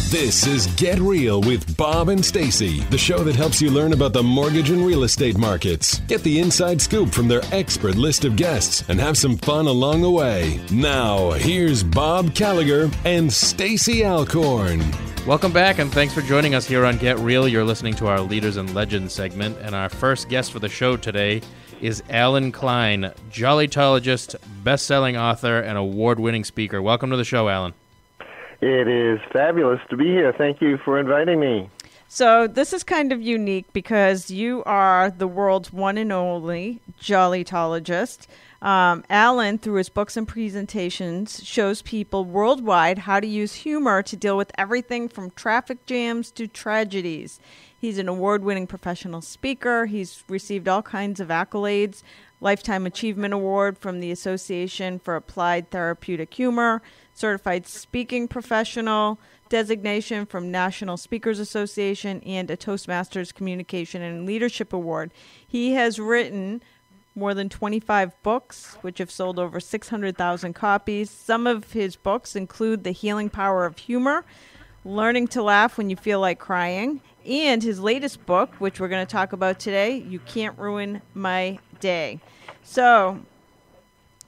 This is Get Real with Bob and Stacy, the show that helps you learn about the mortgage and real estate markets. Get the inside scoop from their expert list of guests and have some fun along the way. Now, here's Bob Gallagher and Stacy Alcorn. Welcome back, and thanks for joining us here on Get Real. You're listening to our Leaders and Legends segment, and our first guest for the show today is Allen Klein, jollytologist, best-selling author, and award-winning speaker. Welcome to the show, Allen. It is fabulous to be here. Thank you for inviting me. So this is kind of unique because you are the world's one and only jollytologist. Allen, through his books and presentations, shows people worldwide how to use humor to deal with everything from traffic jams to tragedies. He's an award-winning professional speaker. He's received all kinds of accolades, Lifetime Achievement Award from the Association for Applied Therapeutic Humor, Certified Speaking Professional designation from National Speakers Association, and a Toastmasters Communication and Leadership Award. He has written more than 25 books, which have sold over 600,000 copies. Some of his books include The Healing Power of Humor, Learning to Laugh When You Feel Like Crying, and his latest book, which we're going to talk about today, You Can't Ruin My Day. So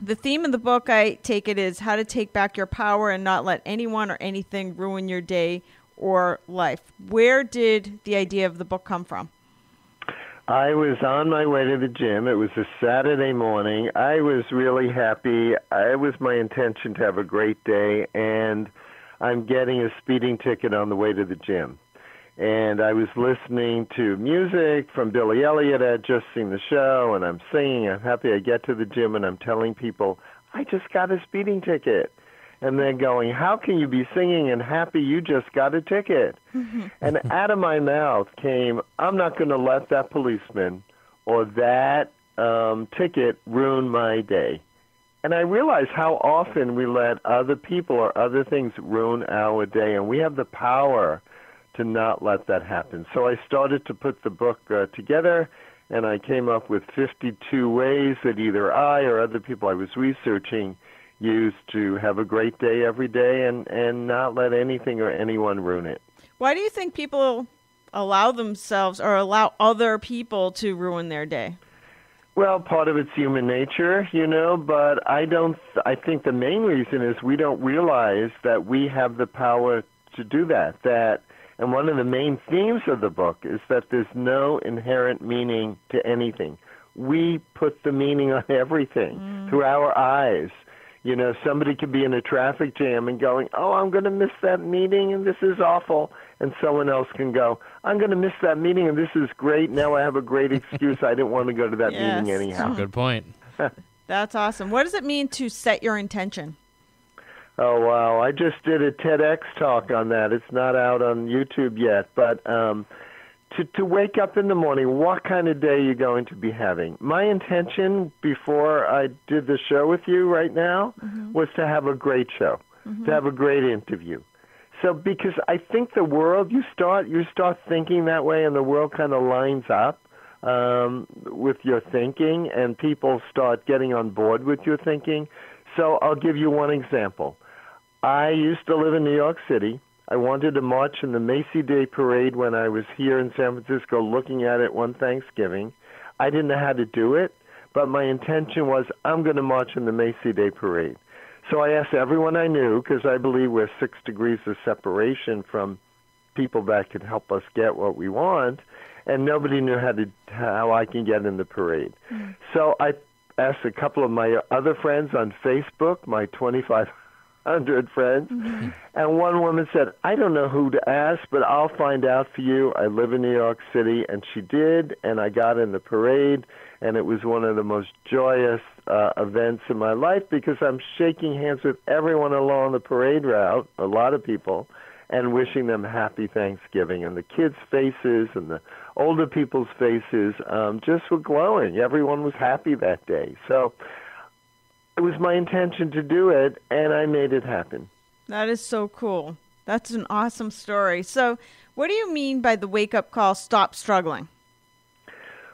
the theme of the book, I take it, is how to take back your power and not let anyone or anything ruin your day or life. Where did the idea of the book come from? I was on my way to the gym. It was a Saturday morning. I was really happy. It was my intention to have a great day, and I'm getting a speeding ticket on the way to the gym. And I was listening to music from Billy Elliot. I had just seen the show, and I'm singing. I'm happy. I get to the gym, and I'm telling people, I just got a speeding ticket. And they're going, how can you be singing and happy you just got a ticket? And out of my mouth came, I'm not going to let that policeman or that ticket ruin my day. And I realized how often we let other people or other things ruin our day, and we have the power to not let that happen. So I started to put the book together, and I came up with 52 ways that either I or other people I was researching used to have a great day every day and not let anything or anyone ruin it. Why do you think people allow themselves or allow other people to ruin their day? Well, part of it's human nature, but I think the main reason is we don't realize that we have the power to do that. And one of the main themes of the book is that there's no inherent meaning to anything. We put the meaning on everything through our eyes. Somebody could be in a traffic jam and going, oh, I'm going to miss that meeting and this is awful. And someone else can go, I'm going to miss that meeting and this is great. Now I have a great excuse. I didn't want to go to that meeting anyhow. Good point. That's awesome. What does it mean to set your intention? Oh, wow. I just did a TEDx talk on that. It's not out on YouTube yet. But to wake up in the morning, what kind of day are you going to be having? My intention before I did the show with you right now was to have a great show, to have a great interview. So because I think the world, you start thinking that way, and the world kind of lines up with your thinking, and people start getting on board with your thinking. So I'll give you one example. I used to live in New York City. I wanted to march in the Macy Day Parade when I was here in San Francisco looking at it one Thanksgiving. I didn't know how to do it, but my intention was I'm going to march in the Macy Day Parade. So I asked everyone I knew, because I believe we're 6 degrees of separation from people that could help us get what we want, and nobody knew how I can get in the parade. So I asked a couple of my other friends on Facebook, my 2,500 friends, and one woman said, I don't know who to ask, but I'll find out for you. I live in New York City, and she did, and I got in the parade, and it was one of the most joyous events in my life because I'm shaking hands with everyone along the parade route, a lot of people, and wishing them happy Thanksgiving. And the kids' faces and the older people's faces just were glowing. Everyone was happy that day. So it was my intention to do it, and I made it happen. That is so cool. That's an awesome story. So what do you mean by the wake-up call, stop struggling?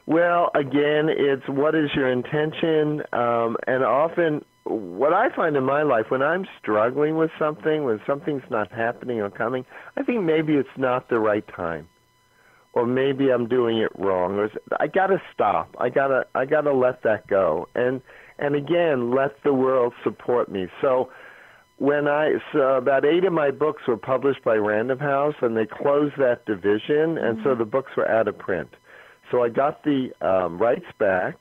Well, again, it's what is your intention? And often what I find in my life, when I'm struggling with something, when something's not happening or coming, I think maybe it's not the right time, or maybe I'm doing it wrong. Or I got to stop. I gotta let that go, and again, let the world support me. So about 8 of my books were published by Random House, and they closed that division, and so the books were out of print. So I got the rights back,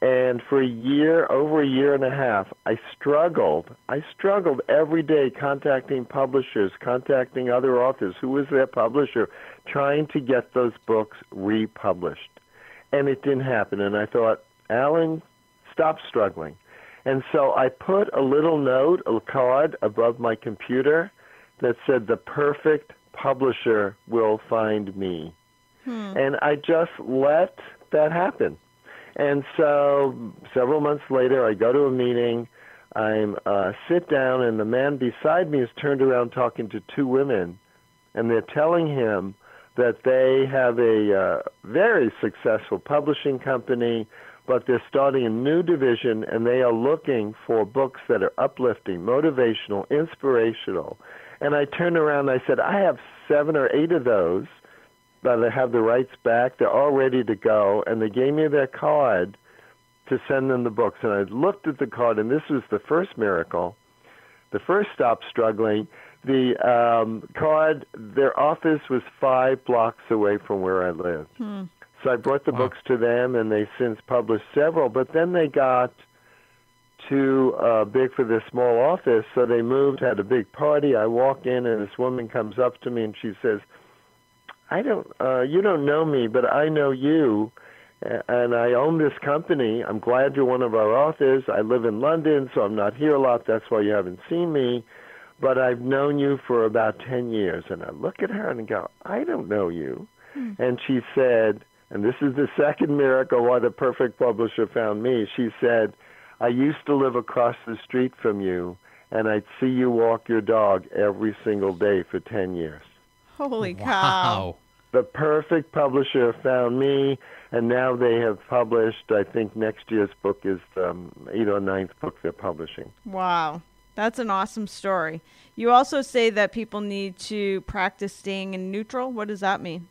and for over a year and a half, I struggled every day contacting publishers, contacting other authors, who was their publisher, trying to get those books republished. And it didn't happen, and I thought, Allen, stop struggling. And so I put a little note, a card above my computer that said, the perfect publisher will find me. And I just let that happen. And so several months later, I go to a meeting, I sit down, and the man beside me is turned around talking to 2 women, and they're telling him that they have a very successful publishing company, but they're starting a new division, and they are looking for books that are uplifting, motivational, inspirational. And I turned around and I said, I have 7 or 8 of those, but I have the rights back. They're all ready to go. And they gave me their card to send them the books. And I looked at the card, and this was the first miracle, the first stop struggling. The card, their office was 5 blocks away from where I lived. So I brought the books to them, and they since published several. But then they got too big for their small office, so they moved, had a big party. I walk in, and this woman comes up to me, and she says, you don't know me, but I know you, and I own this company. I'm glad you're one of our authors. I live in London, so I'm not here a lot. That's why you haven't seen me. But I've known you for about 10 years. And I look at her and go, I don't know you. And she said, and this is the second miracle why the perfect publisher found me. She said, I used to live across the street from you, and I'd see you walk your dog every single day for 10 years. Holy cow. Wow. The perfect publisher found me, and now they have published, I think next year's book is the 8th or 9th book they're publishing. Wow. That's an awesome story. You also say that people need to practice staying in neutral. What does that mean?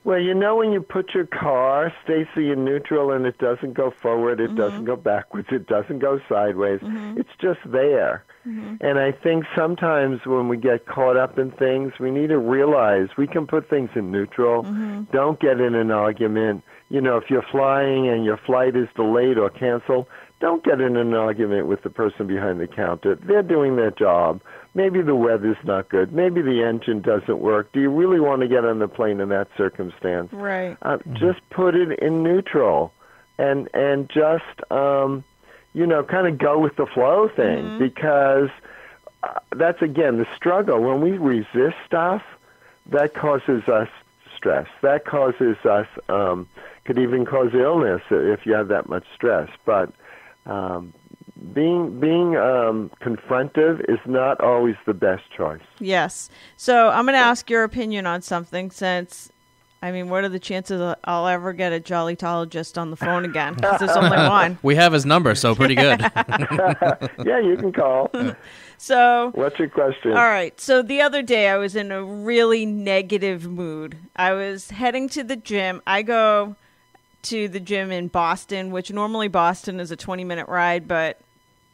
Well, when you put your car, Stacy, in neutral, and it doesn't go forward, it doesn't go backwards, it doesn't go sideways, it's just there. And I think sometimes when we get caught up in things, we need to realize we can put things in neutral. Don't get in an argument. If you're flying and your flight is delayed or canceled, don't get in an argument with the person behind the counter. They're doing their job. Maybe the weather's not good. Maybe the engine doesn't work. Do you really want to get on the plane in that circumstance? Right. Just put it in neutral and just, kind of go with the flow thing, because that's, again, the struggle. When we resist stuff, that causes us stress. That causes us, could even cause illness if you have that much stress. But being confrontive is not always the best choice. Yes. So I'm going to ask your opinion on something, since, what are the chances I'll ever get a jollytologist on the phone again? 'Cause there's only one. We have his number, so pretty good. Yeah, you can call. So, what's your question? All right. So the other day I was in a really negative mood. I was heading to the gym. I go to the gym in Boston, which normally Boston is a 20-minute ride, but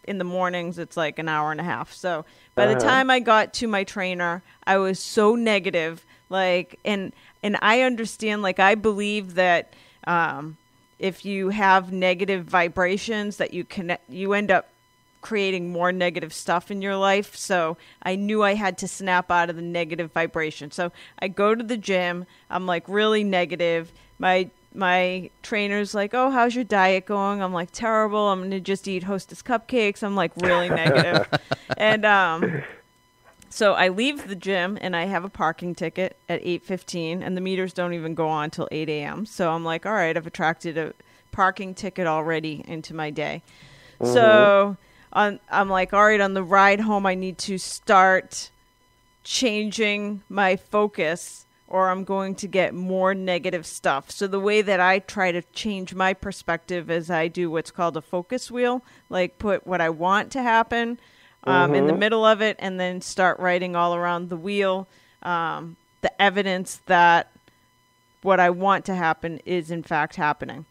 in the mornings it's like an hour and a half. So by the time I got to my trainer, I was so negative. And I understand, I believe that if you have negative vibrations, that you end up creating more negative stuff in your life. So I knew I had to snap out of the negative vibration. So I go to the gym. I'm really negative. My trainer's like, oh, how's your diet going? I'm like, terrible. I'm going to just eat Hostess cupcakes. I'm really negative. And so I leave the gym, and I have a parking ticket at 8:15, and the meters don't even go on till 8 a.m. So I'm like, all right, I've attracted a parking ticket already into my day. So I'm like, all right, on the ride home, I need to start changing my focus, or I'm going to get more negative stuff. So the way that I try to change my perspective is I do what's called a focus wheel, like put what I want to happen in the middle of it, and then start writing all around the wheel the evidence that what I want to happen is in fact happening.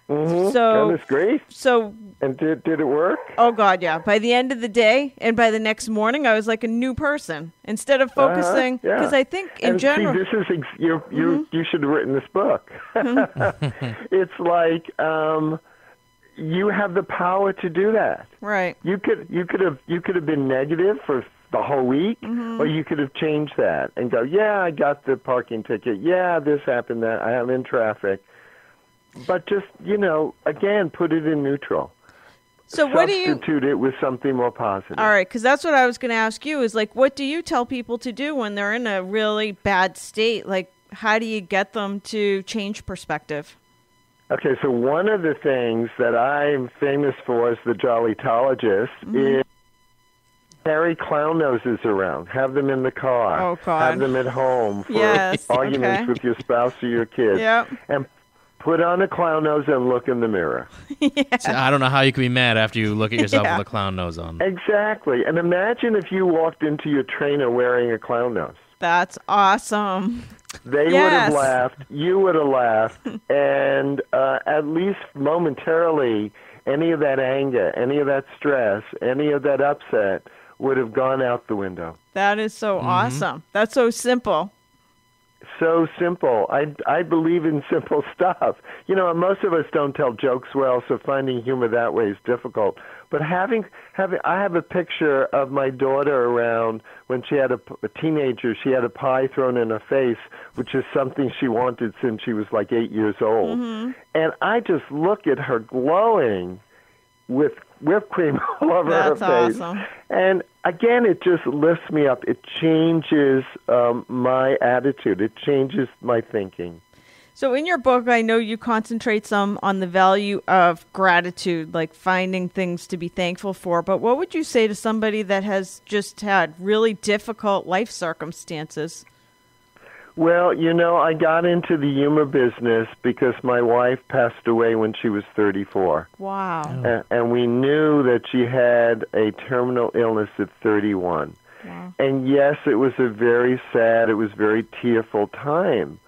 So that is great. So, and did it work? Oh God, yeah. By the end of the day and by the next morning, I was like a new person. Instead of focusing, because I think in general, see, this is you should have written this book. It's like you have the power to do that. Right. You could have been negative for the whole week, or you could have changed that and go, yeah, I got the parking ticket. Yeah, this happened. That I am in traffic. But just, again, put it in neutral. So what do you substitute it with something more positive? All right, because that's what I was going to ask you is, like, what do you tell people to do when they're in a really bad state? Like, how do you get them to change perspective? Okay, so one of the things that I'm famous for as the Jollytologist is carry clown noses around. Have them in the car. Oh, God. Have them at home for arguments with your spouse or your kids. Yep. And put on a clown nose and look in the mirror. So I don't know how you can be mad after you look at yourself with a clown nose on. Exactly. And imagine if you walked into your trainer wearing a clown nose. That's awesome. They would have laughed. You would have laughed. And at least momentarily, any of that anger, any of that stress, any of that upset would have gone out the window. That is so awesome. That's so simple. So simple. I believe in simple stuff. Most of us don't tell jokes well, so finding humor that way is difficult. But I have a picture of my daughter around when she had a teenager. She had a pie thrown in her face, which is something she wanted since she was like 8 years old. And I just look at her glowing with whipped cream all over her face. Awesome. And again, it just lifts me up. It changes my attitude. It changes my thinking. So in your book, I know you concentrate some on the value of gratitude, like finding things to be thankful for. But what would you say to somebody that has just had really difficult life circumstances? Well, I got into the humor business because my wife passed away when she was 34. Wow. And we knew that she had a terminal illness at 31. Wow. And yes, it was a very sad, it was very tearful time.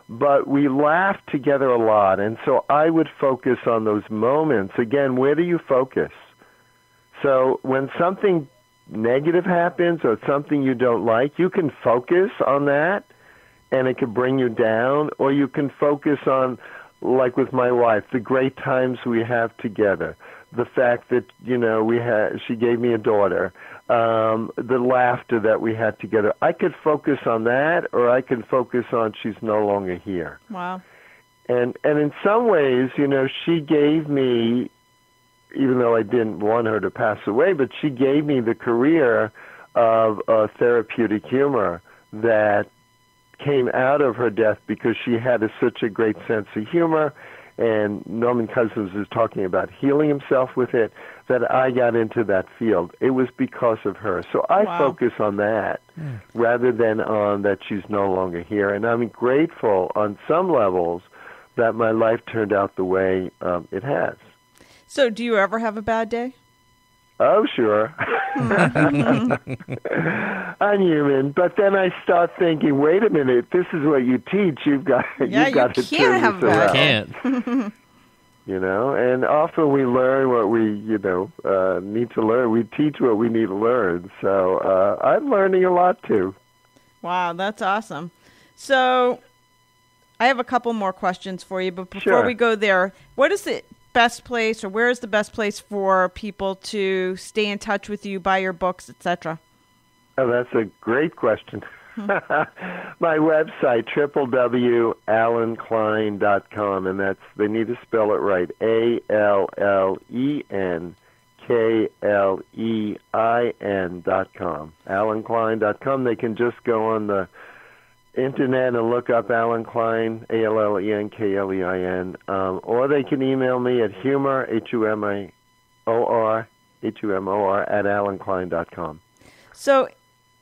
But we laughed together a lot, and so I would focus on those moments. Again, where do you focus? So when something negative happens or something you don't like, you can focus on that, and it could bring you down, or you can focus on, like with my wife, the great times we have together, the fact that, she gave me a daughter, the laughter that we had together. I could focus on that, or I can focus on she's no longer here. Wow. And in some ways, she gave me, even though I didn't want her to pass away, but she gave me the career of therapeutic humor that came out of her death because she had such a great sense of humor, and Norman Cousins is talking about healing himself with it, that I got into that field. It was because of her. So I focus on that rather than on that she's no longer here. And I'm grateful on some levels that my life turned out the way it has. So do you ever have a bad day? Oh, sure. I'm human. But then I start thinking, wait a minute, this is what you teach. You've got to turn this around. You can't. And often we learn what we, need to learn. We teach what we need to learn. So I'm learning a lot, too. Wow, that's awesome. So I have a couple more questions for you. But before we go there, what is the best place, or where is the best place for people to stay in touch with you, buy your books, etc.? Oh, that's a great question. My website, www.allenklein.com, and they need to spell it right, ALLENKLEIN.com, allenklein.com. They can just go on the internet and look up Allen Klein, ALLENKLEIN, or they can email me at humor, HUMOR, at allenklein.com. So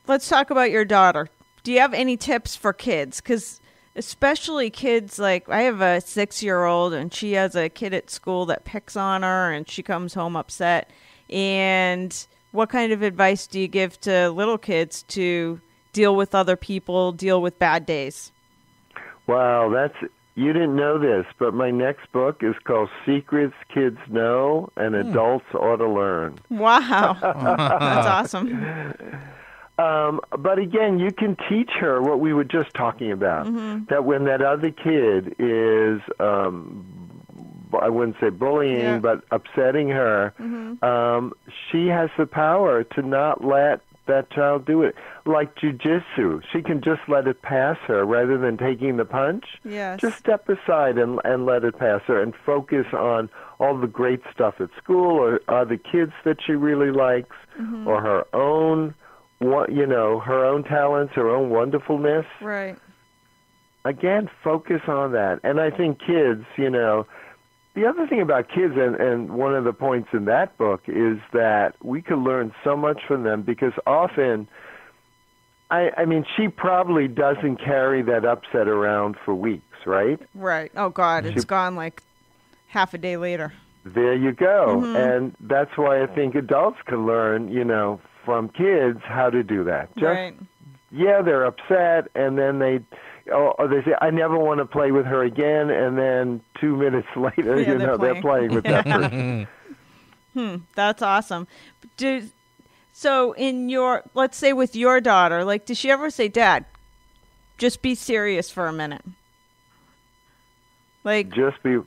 let's talk about your daughter. do you have any tips for kids? Because especially kids, like I have a 6-year-old and she has a kid at school that picks on her and she comes home upset. And what kind of advice do you give to little kids to deal with other people, deal with bad days? Wow, you didn't know this, but my next book is called Secrets Kids Know and Adults Ought to Learn. Wow. That's awesome. But again, you can teach her what we were just talking about, that when that other kid is, I wouldn't say bullying, but upsetting her, she has the power to not let that child do it. Like jujitsu, she can just let it pass her rather than taking the punch. Yes. Just step aside and let it pass her and focus on all the great stuff at school or other kids that she really likes or her own, her own talents, her own wonderfulness. Right. Again, focus on that. And I think kids, the other thing about kids, and one of the points in that book, is that we can learn so much from them because often, I mean, she probably doesn't carry that upset around for weeks, right? Right. Oh, God, it's gone like half a day later. There you go. And that's why I think adults can learn, from kids how to do that. Right. Yeah, they're upset, and then they say, I never want to play with her again, and then 2 minutes later, they're playing with that person. That's awesome. So let's say with your daughter, like, does she ever say, Dad, just be serious for a minute? Like, just be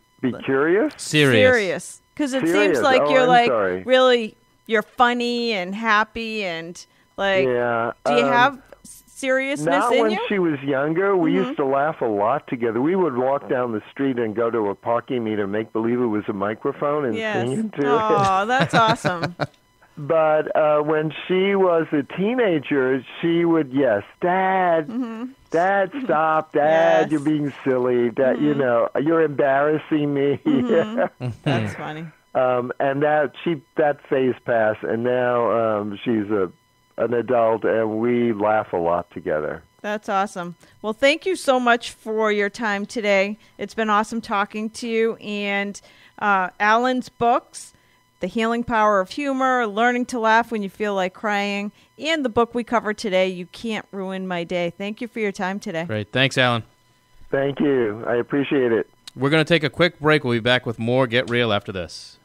curious? Serious. Because it seems like you're really, you're funny and happy and like, do you have seriousness not in when you? she was younger. We used to laugh a lot together. We would walk down the street and go to a parking meter and make believe it was a microphone and sing into it. Oh, that's awesome. But when she was a teenager, she would, Dad, Dad, stop, Dad, you're being silly, Dad, you're embarrassing me. That's funny. And that phase passed, and now she's an adult, and we laugh a lot together. That's awesome. Well, thank you so much for your time today. It's been awesome talking to you. And Allen's books, The Healing Power of Humor, Learning to Laugh When You Feel Like Crying, and the book we covered today, You Can't Ruin My Day. Thank you for your time today. Great. Thanks, Allen. Thank you. I appreciate it. We're going to take a quick break. We'll be back with more Get Real after this.